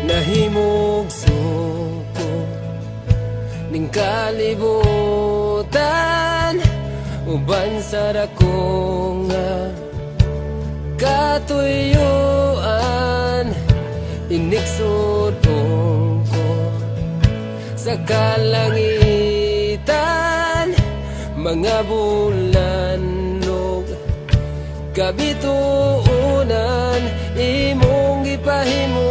Nahimog suko ning kalibutan, uban sa dako nga katuyuan. Iniksod ko sa kalangitan, mga bulanlog kabituunan, imong ipahimutan.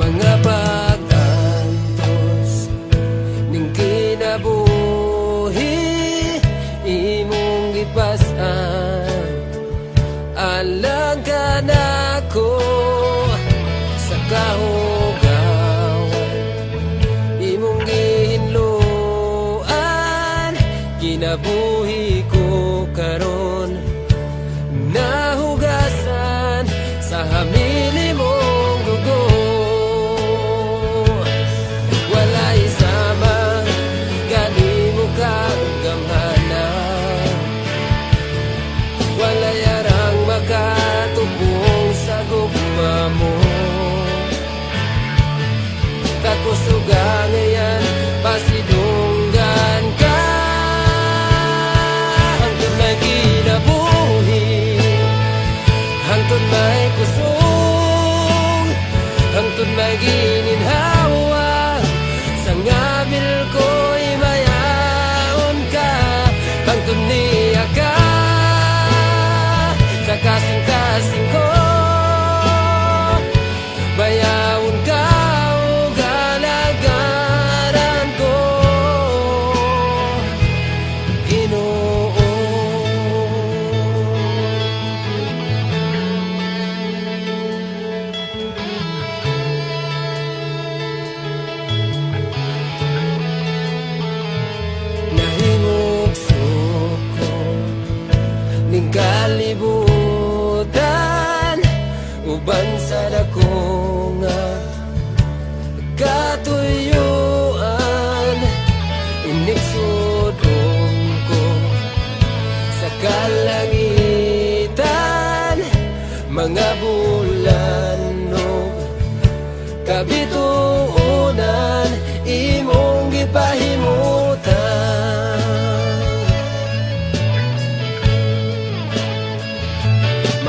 Mga pag-antos ning kinabuhi, imong gipasan. Alang ka nako sa kahugawan, imong gihinluan. Kinabuhi ko karon nahugasan sa hamili mong dugo. Walay sama gani mo kang gamhana, walay arang makatubong sa gugma mo. Kakusuga ngayon pasidunggan ka, hangtod may kinabuhi, hangtod may kusog, hangtod may gininhawa. Sa ngabil ko'y mayaon ka, hangtod niya ka sa kasing-kasing ko. Bayawon ka o galagaran ko, Ginoo. Nahimog suko ning kalibutan, uban sa dako nga katuyuan. Iniksod ko sa kalangitan, mga bulanlog kabituunan, imong gipahimutan.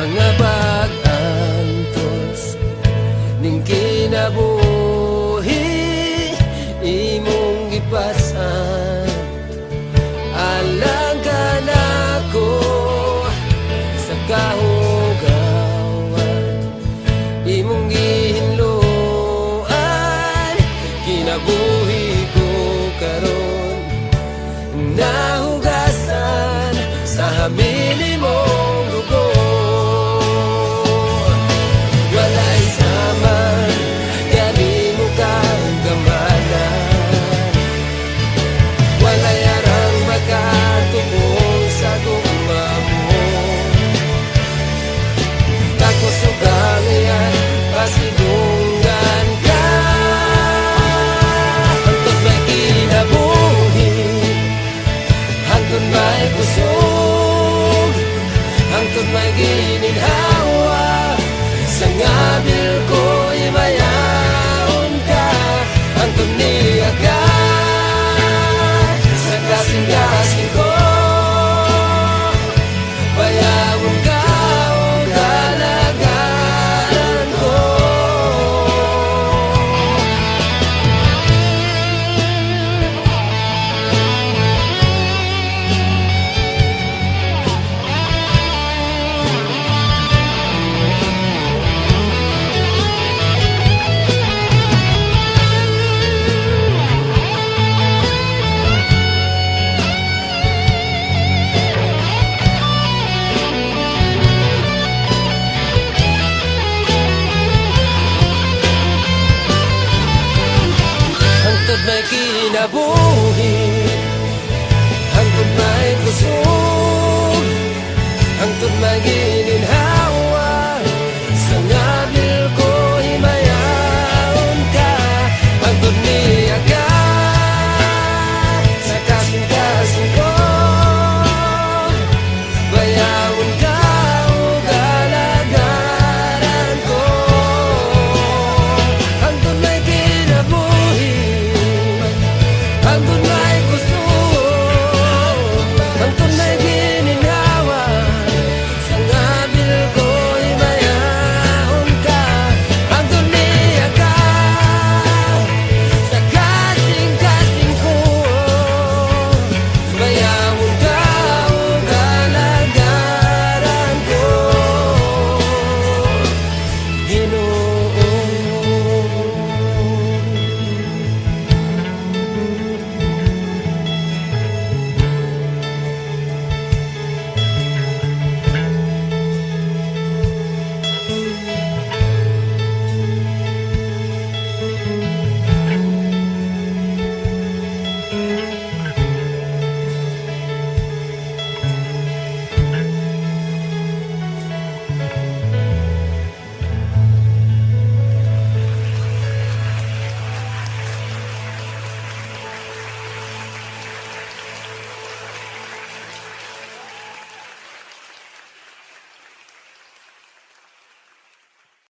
Mga pag-antos ning kinabuhi, imong gipasan. Alang ka nako sa kahugawan, imong gihinluan. Kinabuhi ko karon nahugasan sa hamili mong dugo. Walay sama gani mo kang gamana, walay arang makatubong sa gugma mo. Kakusuga ngayon pasidunggan ka, hangtod may kinabuhi, hangtod may kusog, hangtod may gininhawa. Sa ngabil ko'y mayaon ka, hangtod niya ka sa kasing-kasing ko. Bayawon ka o galagaran ko. Hangtod may kinabuhi,